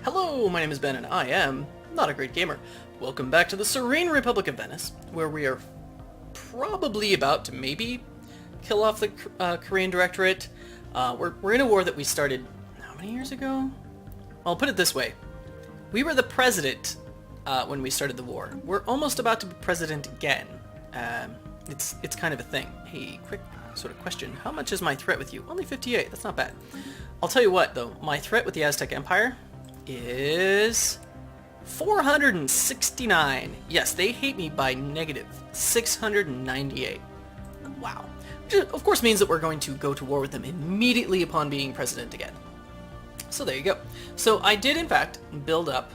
Hello, my name is Ben and I am not a great gamer. Welcome back to the Serene Republic of Venice, where we are probably about to maybe kill off the Korean Directorate. We're in a war that we started how many years ago? Well, I'll put it this way. We were the president when we started the war. We're almost about to be president again. It's kind of a thing. Hey, quick sort of question. How much is my threat with you? Only 58. That's not bad. I'll tell you what, though. My threat with the Aztec Empire is 469. Yes, they hate me by negative 698. Wow. Which of course means that we're going to go to war with them immediately upon being president again. So there you go. So I did in fact build up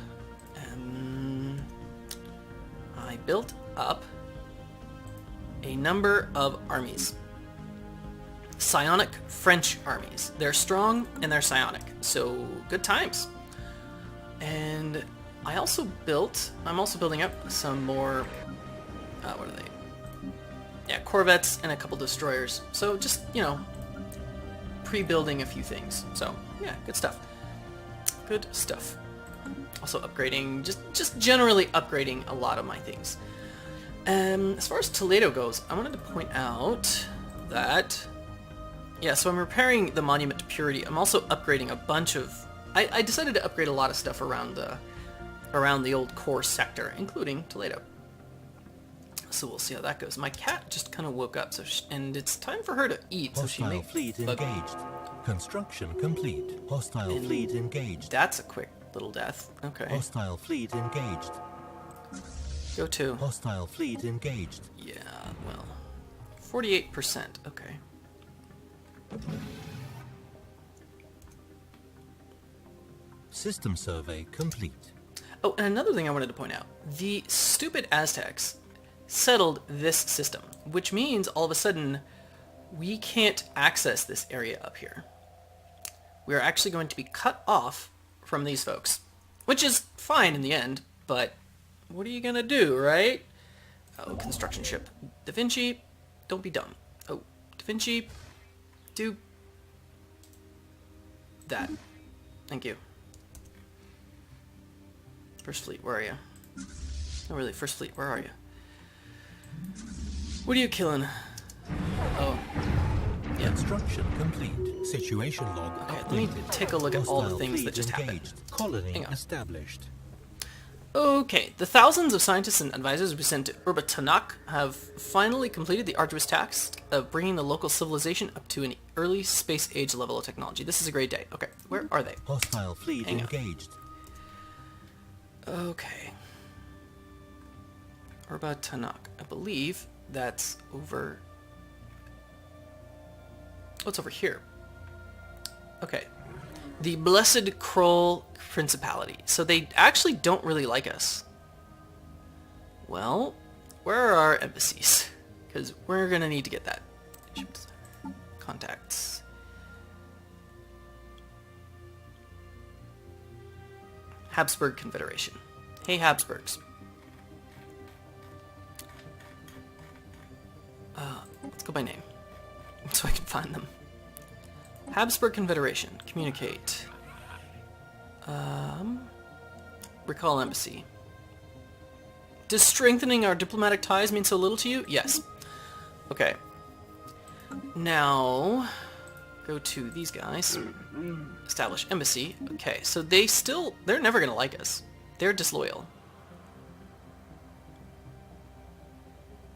a number of armies. Psionic French armies. They're strong and they're psionic, so good times. And I'm also building up some more, what are they? Yeah, corvettes and a couple destroyers. So just, you know, pre-building a few things. So yeah, good stuff. Good stuff. Also upgrading, just generally upgrading a lot of my things. As far as Toledo goes, I wanted to point out that, yeah, so I'm repairing the Monument to Purity. I'm also upgrading a bunch of, I decided to upgrade a lot of stuff around the old core sector, including Toledo. So we'll see how that goes. My cat just kind of woke up, and it's time for her to eat. So she may fleet engaged. Construction complete. Hostile fleet engaged. That's a quick little death. Okay. Hostile fleet engaged. Go to. Hostile fleet engaged. Yeah, well, 48%. Okay. System survey complete. Oh, and another thing I wanted to point out. The stupid Aztecs settled this system, which means all of a sudden we can't access this area up here. We're actually going to be cut off from these folks, which is fine in the end, but what are you gonna do, right? Oh, construction ship. Da Vinci, don't be dumb. Oh, Da Vinci, do that. Thank you. First Fleet, where are you? Oh, really, First Fleet, where are you? What are you killing? Oh, yeah. Construction complete. Situation log. Okay, let me take a look at all the things that just happened. Colony established. Okay, the thousands of scientists and advisors we sent to Urba Tanakh have finally completed the arduous task of bringing the local civilization up to an early space age level of technology. This is a great day. Okay, where are they? Hostile fleet engaged. Okay. Urba Tanakh. I believe that's over... Oh, it's over here. Okay. The Blessed Kroll Principality. So they actually don't really like us. Well, where are our embassies? Because we're going to need to get that. Contacts. Habsburg Confederation. Hey, Habsburgs. Let's go by name, so I can find them. Habsburg Confederation. Communicate. Recall embassy. Does strengthening our diplomatic ties mean so little to you? Yes. Okay. Now, go to these guys. Establish embassy. Okay, so they're never gonna like us. They're disloyal.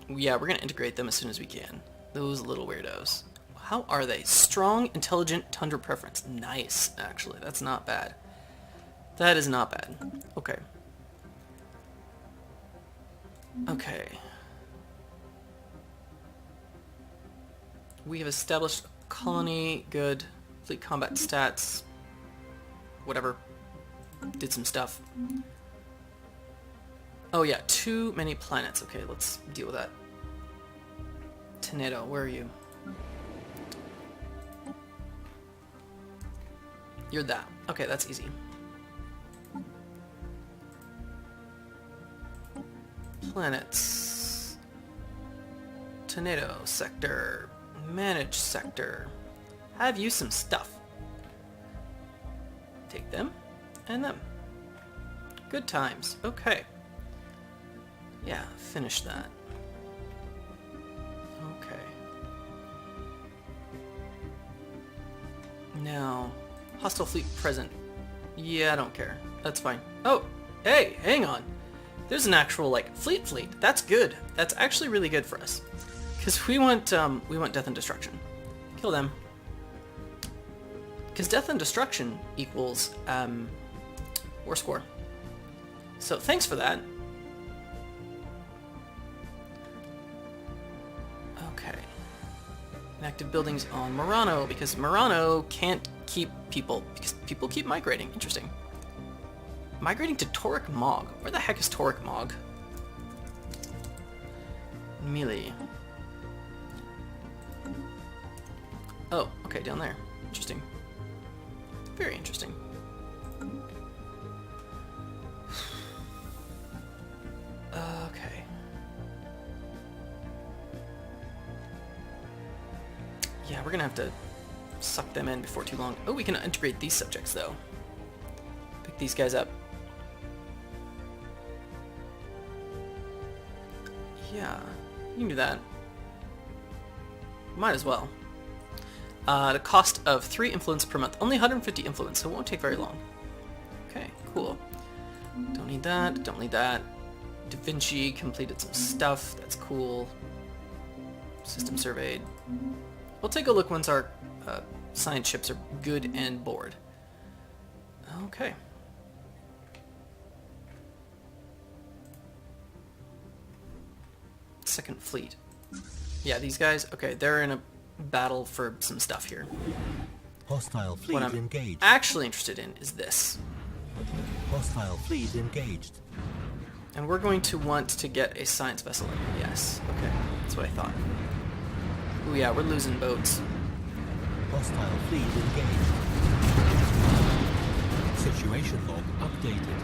Yeah, we're gonna integrate them as soon as we can. Those little weirdos. How are they? Strong, intelligent, tundra preference. Nice, actually. That's not bad. That is not bad. Okay. Okay. We have established a colony. Good. Fleet combat stats. Whatever. Did some stuff. Oh yeah, too many planets. Okay, let's deal with that. Toledo, where are you? You're that. Okay, that's easy. Planets. Toledo sector. Manage sector. Have you some stuff. Take them and them. Good times. Okay. Yeah, finish that. Okay. Now, hostile fleet present. Yeah, I don't care. That's fine. Oh, hey, hang on. There's an actual, like, fleet. That's good. That's actually really good for us. Because we want death and destruction. Kill them. Because death and destruction equals, war score. So, thanks for that. Okay. Inactive buildings on Murano, because Murano can't keep people, because people keep migrating. Interesting. Migrating to Toric Mog. Where the heck is Toric Mog? Melee. Oh, okay, down there. Interesting. Very interesting. Okay. Yeah, we're gonna have to suck them in before too long. Oh, we can integrate these subjects, though. Pick these guys up. Yeah, you can do that. Might as well. The cost of 3 influence per month. Only 150 influence, so it won't take very long. Okay, cool. Don't need that, don't need that. Da Vinci completed some stuff, that's cool. System surveyed. We'll take a look once our science ships are good and bored. Okay. Second fleet. Yeah, these guys, okay, they're in a battle for some stuff here. Hostile fleet What I'm engaged. actually interested in is this. Hostile fleet engaged. And we're going to want to get a science vessel in. Yes, okay, that's what I thought. Ooh, yeah, we're losing boats. Hostile fleet engaged. Situation log updated.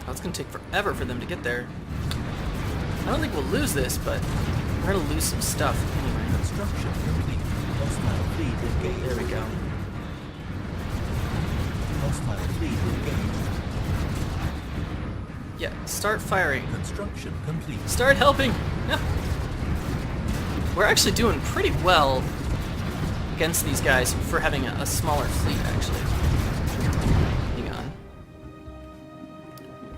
Oh, it's going to take forever for them to get there. I don't think we'll lose this, but we're going to lose some stuff anyway. Construction complete. Hostile fleet engaged. There we go. Hostile fleet engaged. Yeah, start firing. Construction complete. Start helping! Yeah. We're actually doing pretty well against these guys for having a smaller fleet, actually. Hang on.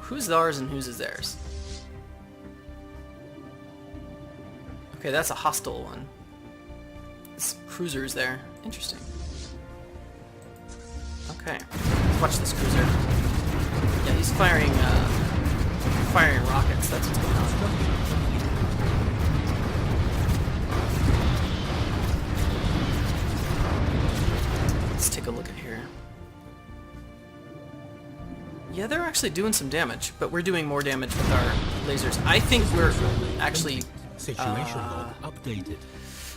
Who's ours and whose is theirs? Okay, that's a hostile one. This cruiser's there. Interesting. Okay. Let's watch this cruiser. Yeah, he's firing rockets. That's what's going on. Let's take a look at here. Yeah, they're actually doing some damage, but we're doing more damage with our lasers. I think we're actually... Situation log updated.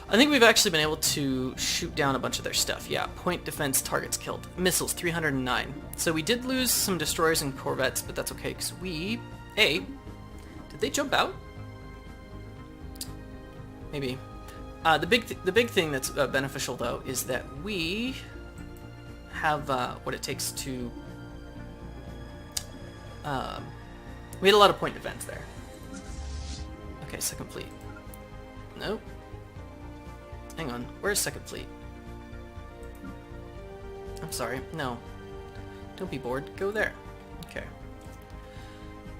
I think we've actually been able to shoot down a bunch of their stuff. Yeah, point defense targets killed. Missiles, 309. So we did lose some destroyers and corvettes, but that's okay, because we... Did they jump out? Maybe. The big thing that's beneficial, though, is that we have what it takes to... we had a lot of point defense there. Okay, second fleet. Nope. Hang on, where's second fleet? I'm sorry, no. Don't be bored, go there. Okay.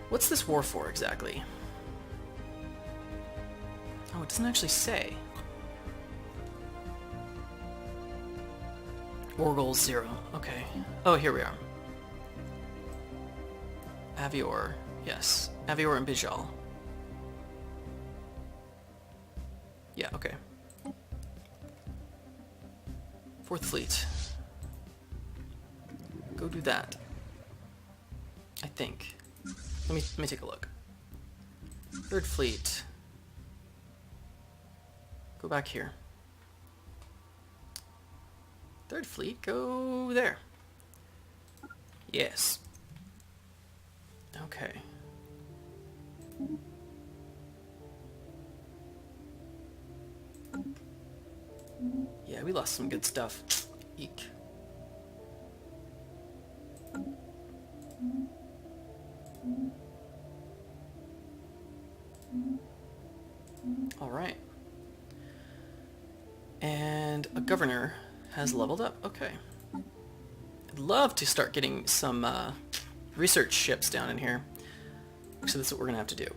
What's this war for, exactly? Oh, it doesn't actually say. War goals 0, okay. Oh, here we are. Avior, yes. Avior and Bijal. Yeah, okay. Fourth fleet. Go do that. I think. Let me take a look. Third fleet. Go back here. Third fleet, go there. Yes. Okay. Yeah, we lost some good stuff. Eek. Alright. And a governor has leveled up. Okay. I'd love to start getting some research ships down in here. So that's what we're going to have to do.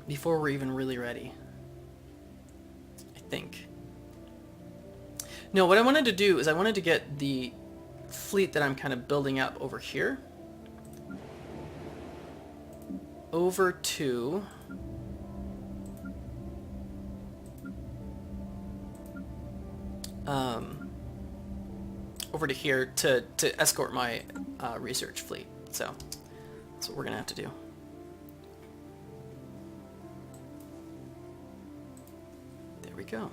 Before we're even really ready. I think. No, what I wanted to do is I wanted to get the fleet that I'm kind of building up over here. Over to... over to here to escort my research fleet. So that's what we're gonna have to do. There we go.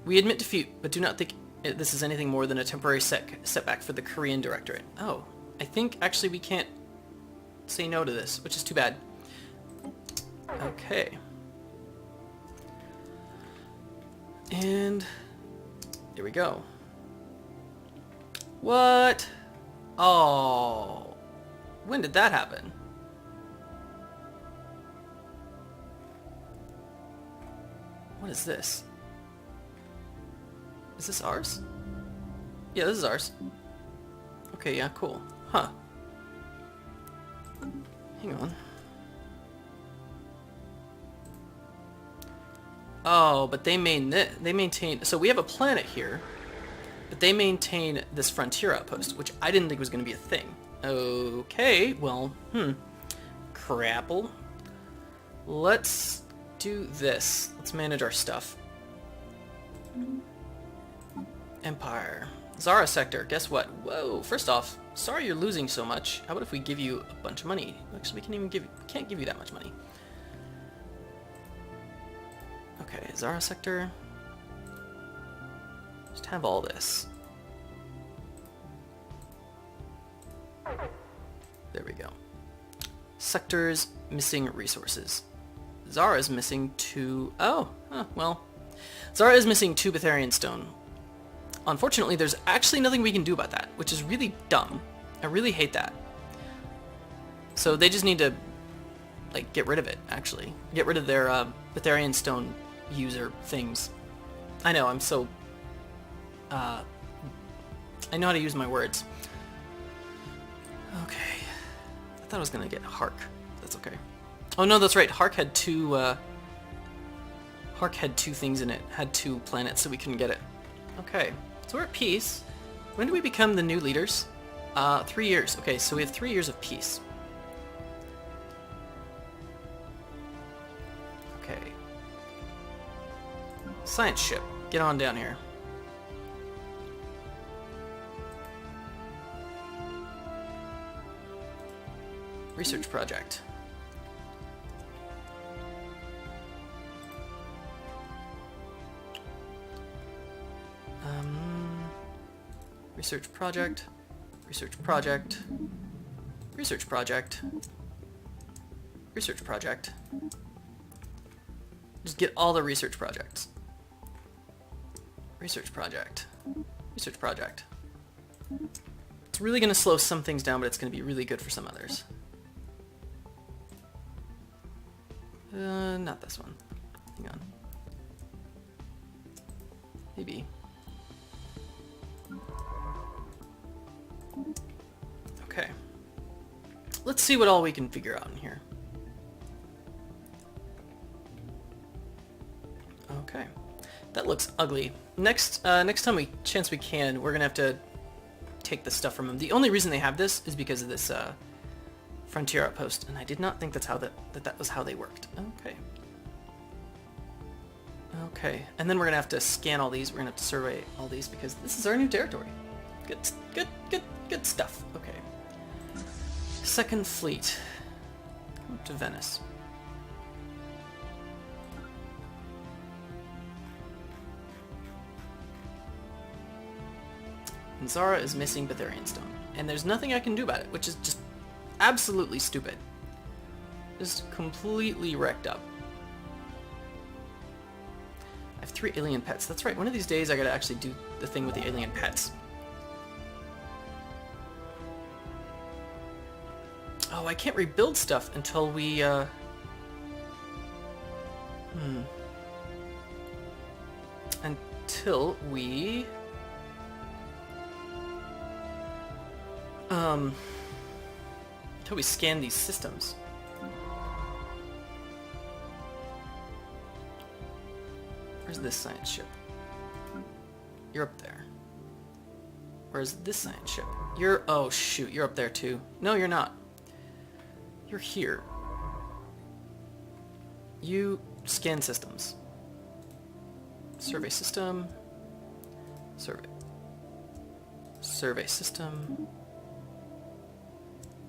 We admit defeat, but do not think this is anything more than a temporary setback for the Korean Directorate. Oh, I think actually we can't say no to this, which is too bad. Okay. And here we go. What? Oh. When did that happen? What is this? Is this ours? Yeah, this is ours. Okay, yeah, cool. Huh. Hang on. Oh, but they maintain... So we have a planet here, but they maintain this frontier outpost, which I didn't think was going to be a thing. Okay, well, crapple. Let's do this. Let's manage our stuff. Empire. Zara sector, guess what? Whoa, first off, sorry you're losing so much. How about if we give you a bunch of money? Actually, we can't give you that much money. Okay, Zara sector. Just have all this. There we go. Sectors missing resources. Zara is missing 2... Oh, well. Zara is missing 2 Betharian stone. Unfortunately, there's actually nothing we can do about that, which is really dumb. I really hate that. So they just need to, like, get rid of it, actually. Get rid of their Betharian stone user things. I know, I'm so... I know how to use my words. Okay. I thought I was gonna get Hark. That's okay. Oh no, that's right. Hark had 2... Hark had 2 things in it. Had 2 planets, so we couldn't get it. Okay. So we're at peace. When do we become the new leaders? 3 years. Okay, so we have 3 years of peace. Okay. Science ship. Get on down here. Research project. Research project. Research project. Research project. Research project. Just get all the research projects. Research project. Research project. It's really going to slow some things down, but it's going to be really good for some others. Not this one. Hang on. Maybe. Okay. Let's see what all we can figure out in here. Okay. That looks ugly. Next time we can, we're gonna have to take the stuff from them. The only reason they have this is because of this frontier outpost, and I did not think that's how that was how they worked. Okay. Okay, and then we're gonna have to scan all these. We're gonna have to survey all these because this is our new territory. Good stuff. Okay. Second fleet. Come up to Venice. And Zara is missing Betharian stone, and there's nothing I can do about it, which is just absolutely stupid. Just completely wrecked up. I have 3 alien pets. That's right. One of these days I gotta actually do the thing with the alien pets. Oh, I can't rebuild stuff until we, Until we... Until we scan these systems. Where's this science ship? You're up there. Where's this science ship? You're... Oh, shoot. You're up there, too. No, you're not. You're here. You scan systems. Survey system. Survey system.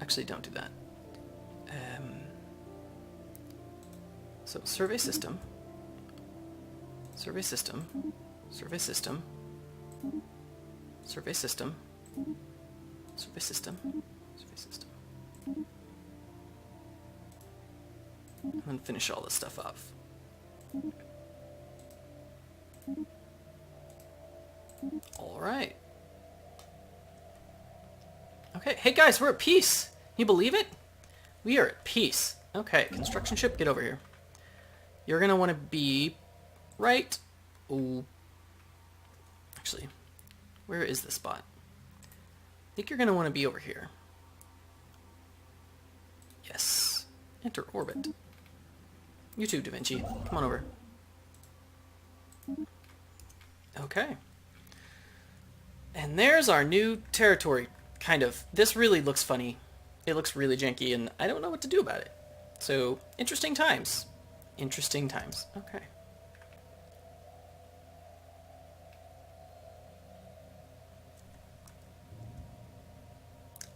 Actually, don't do that. So, survey system. Survey system. Survey system. Survey system. Survey system. Survey system. And then finish all this stuff off. Alright. Okay, hey guys, we're at peace! You believe it? We are at peace. Okay, construction ship, get over here. You're gonna want to be right... Ooh. Actually, where is the spot? I think you're gonna want to be over here. Yes. Enter orbit. You too, Da Vinci. Come on over. Okay. And there's our new territory, kind of. This really looks funny. It looks really janky, and I don't know what to do about it. So, interesting times. Interesting times. Okay.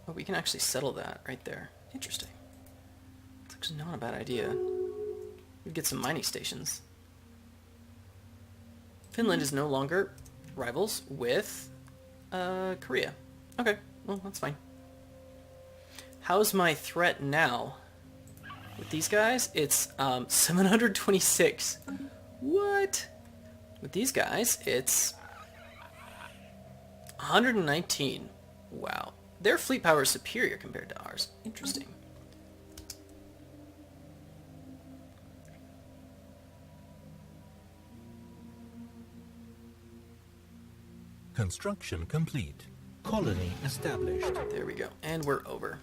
Oh, we can actually settle that right there. Interesting. It's actually not a bad idea. We'd get some mining stations. Finland is no longer rivals with Korea. Okay, well, that's fine. How's my threat now? With these guys, it's 726. What? With these guys, it's 119. Wow. Their fleet power is superior compared to ours. Interesting. Construction complete. Colony established. There we go. And we're over.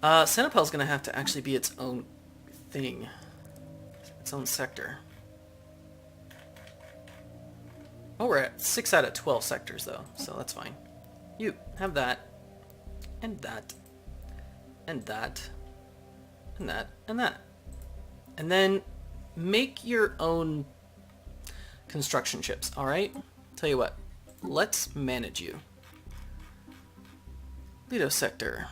Xenophile's going to have to actually be its own thing. Its own sector. Oh, we're at 6 out of 12 sectors, though, so that's fine. You, have that. And that. And that. And that. And that. And then make your own construction ships, alright? Tell you what. Let's manage you. Lido sector.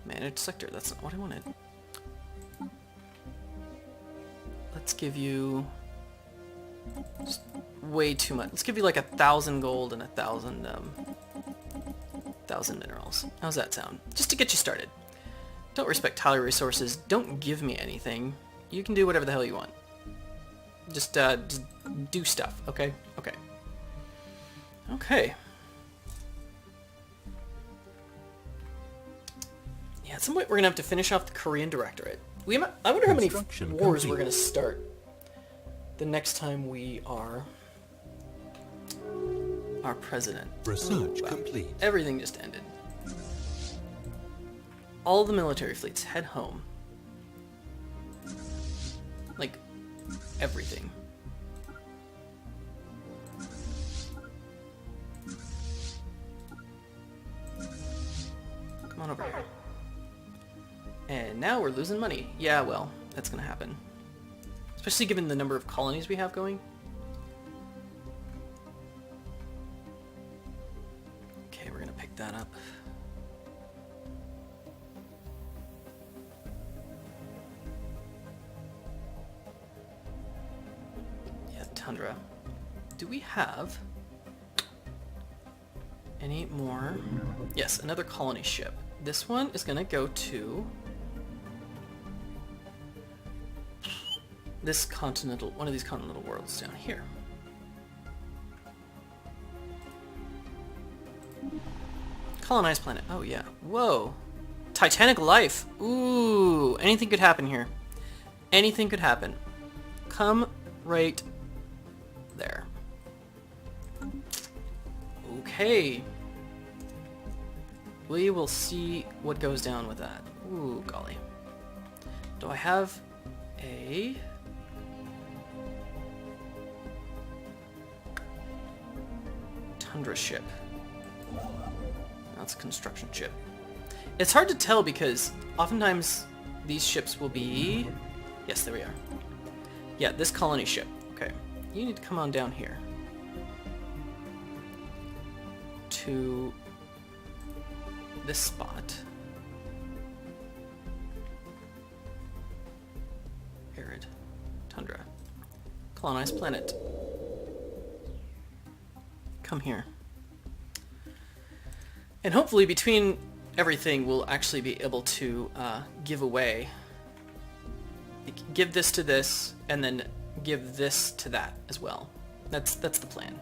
Manage sector. That's not what I wanted. Let's give you... just way too much. Let's give you like 1,000 gold and 1,000 minerals. How's that sound? Just to get you started. Don't respect tile resources. Don't give me anything. You can do whatever the hell you want. Just do stuff, okay? Okay. Okay. Yeah, at some point we're gonna have to finish off the Korean Directorate. I wonder how many wars we're gonna start the next time we are our president. Research complete. Everything just ended. All the military fleets head home. Like, everything. Come on over here. And now we're losing money. Yeah, well, that's gonna happen. Especially given the number of colonies we have going. Okay, we're gonna pick that up. Yeah, Tundra. Do we have any more? Yes, another colony ship. This one is gonna go to this continental, one of these continental worlds down here. Colonized planet. Oh, yeah. Whoa. Titanic life. Ooh. Anything could happen here. Anything could happen. Come right there. Okay. We will see what goes down with that. Ooh, golly. Do I have a... Tundra ship? That's a construction ship. It's hard to tell because oftentimes these ships will be... Yes, there we are. Yeah, this colony ship. Okay. You need to come on down here. To this spot. Arid. Tundra. Colonized planet. Come here. And hopefully between everything we'll actually be able to give away. Give this to this, and then give this to that as well. That's the plan.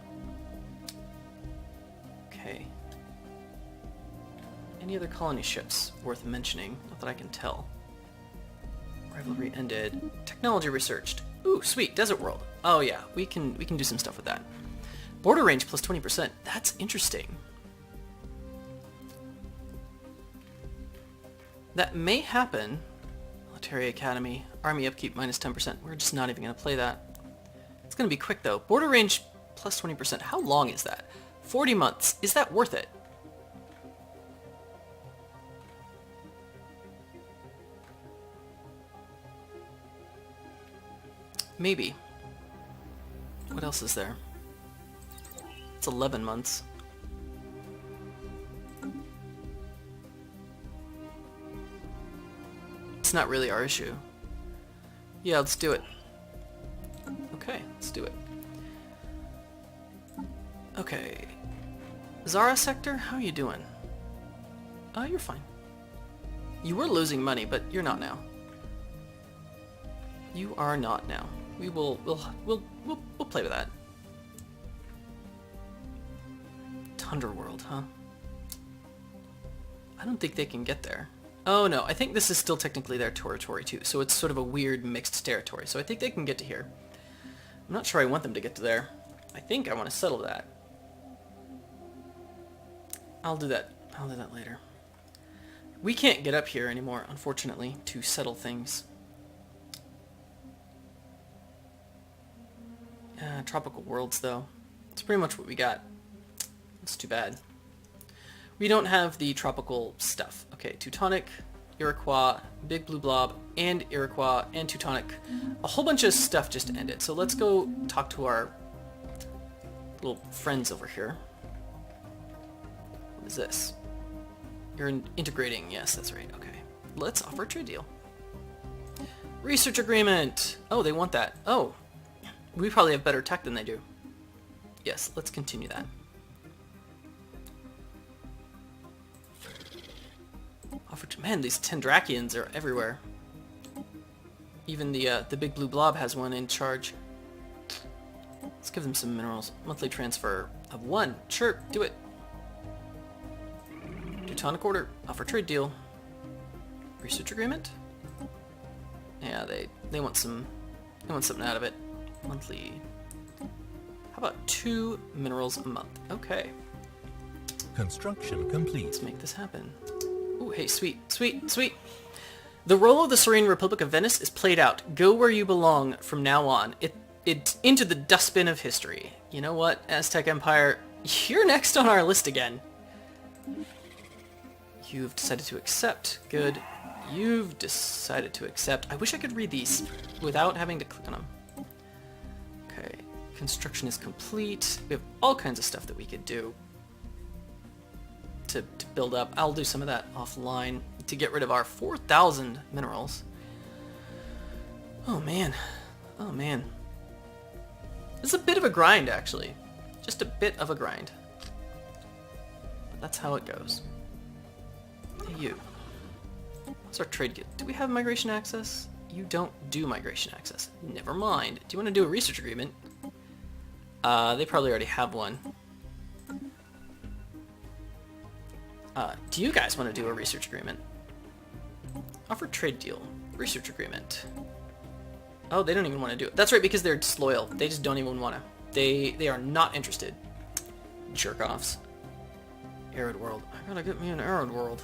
Okay. Any other colony ships worth mentioning? Not that I can tell. Rivalry ended. Technology researched. Ooh, sweet. Desert world. Oh yeah, we can do some stuff with that. Border range plus 20%. That's interesting. That may happen. Military Academy. Army upkeep minus 10%. We're just not even going to play that. It's going to be quick though. Border range plus 20%. How long is that? 40 months. Is that worth it? Maybe. What else is there? It's 11 months. It's not really our issue. Yeah, let's do it. Okay, let's do it. Okay. Zara sector, how are you doing? You're fine. You were losing money, but you're not now. You are not now. We'll play with that. Tundra world, huh? I don't think they can get there. Oh no, I think this is still technically their territory too, so it's sort of a weird mixed territory. So I think they can get to here. I'm not sure I want them to get to there. I think I want to settle that. I'll do that. I'll do that later. We can't get up here anymore, unfortunately, to settle things. Tropical worlds, though. It's pretty much what we got. It's too bad. We don't have the tropical stuff. Okay, Teutonic, Iroquois, Big Blue Blob, and Iroquois, and Teutonic. A whole bunch of stuff just ended. So let's go talk to our little friends over here. What is this? You're integrating. Yes, that's right. Okay. Let's offer a trade deal. Research agreement. Oh, they want that. Oh. We probably have better tech than they do. Yes, let's continue that. Man, these Tendrakians are everywhere. Even the Big Blue Blob has one in charge. Let's give them some minerals. Monthly transfer of 1. Sure, do it. Teutonic order. Offer trade deal. Research agreement? Yeah, they want some. They want something out of it. Monthly. How about 2 minerals a month? Okay. Construction complete. Let's make this happen. Ooh, hey, sweet, sweet, sweet. The role of the Serene Republic of Venice is played out. Go where you belong from now on. It's into the dustbin of history. You know what, Aztec Empire? You're next on our list again. You've decided to accept. Good. You've decided to accept. I wish I could read these without having to click on them. Okay. Construction is complete. We have all kinds of stuff that we could do to build up. I'll do some of that offline to get rid of our 4,000 minerals. Oh man. Oh man. It's a bit of a grind, actually. Just a bit of a grind. But that's how it goes. Hey, you. What's our trade get? Do we have migration access? You don't do migration access. Never mind. Do you want to do a research agreement? They probably already have one. Do you guys want to do a research agreement? Offer trade deal. Research agreement. Oh, they don't even want to do it. That's right, because they're disloyal. They just don't even want to. They are not interested. Jerk-offs. Arid world. I gotta get me an arid world.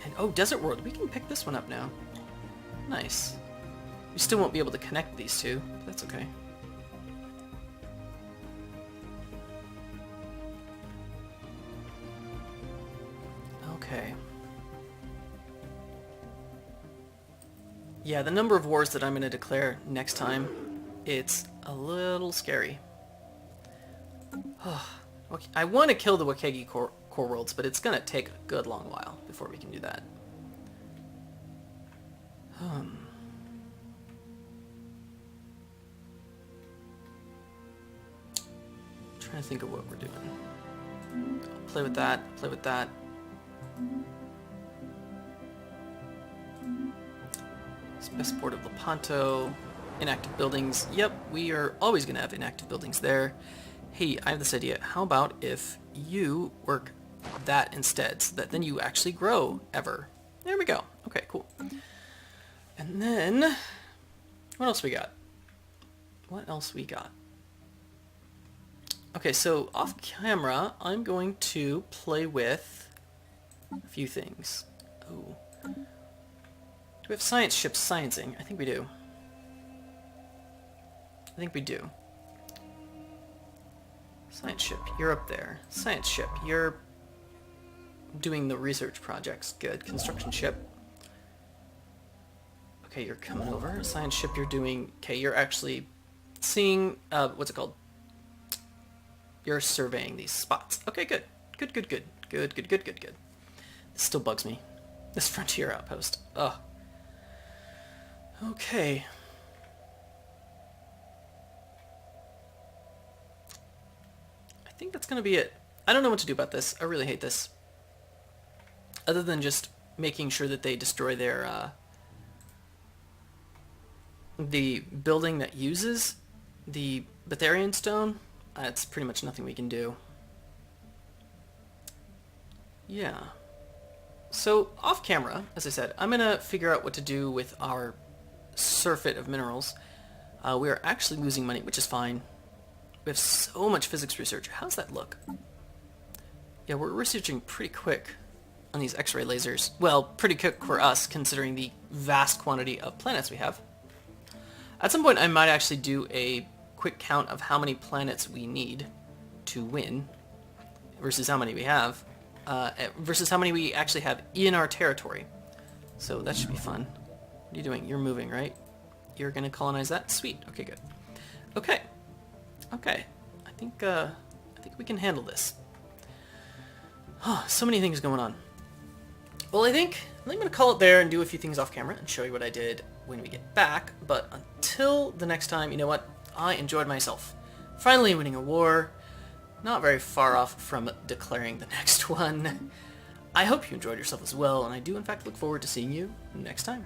And oh, desert world. We can pick this one up now. Nice. We still won't be able to connect these two, but that's okay. Okay. Yeah, the number of wars that I'm going to declare next time, it's a little scary. Okay, I want to kill the Wakegi core worlds, but it's going to take a good long while before we can do that. Trying to think of what we're doing. I'll play with that, play with that. Spaceport of Lepanto. Inactive buildings. Yep, we are always going to have inactive buildings there. Hey, I have this idea. How about if you work that instead, so that then you actually grow ever? There we go. Okay, cool. And then, what else we got? What else we got? Okay, so off camera, I'm going to play with a few things. Oh. Do we have science ships sciencing? I think we do. I think we do. Science ship, you're up there. Science ship, you're doing the research projects. Good. Construction ship. Okay, you're coming over. Science ship, you're doing... Okay, you're actually seeing... what's it called? You're surveying these spots. Okay, good. Good, good, good. Good, good, good, good, good. This still bugs me. This frontier outpost. Ugh. Okay. I think that's going to be it. I don't know what to do about this. I really hate this. Other than just making sure that they destroy their, the building that uses the Betharian stone, it's pretty much nothing we can do. Yeah. So, off camera, as I said, I'm going to figure out what to do with our surfeit of minerals. We are actually losing money, which is fine. We have so much physics research. How's that look? Yeah, we're researching pretty quick on these X-ray lasers. Well, pretty quick for us, considering the vast quantity of planets we have. At some point, I might actually do a quick count of how many planets we need to win versus how many we have, versus how many we actually have in our territory. So that should be fun. What are you doing? You're moving, right? You're going to colonize that? Sweet. Okay, good. Okay. Okay. I think we can handle this. Oh, so many things going on. Well, I think I'm going to call it there and do a few things off camera and show you what I did when we get back. But until the next time, you know what? I enjoyed myself. Finally winning a war. Not very far off from declaring the next one. I hope you enjoyed yourself as well, and I do in fact look forward to seeing you next time.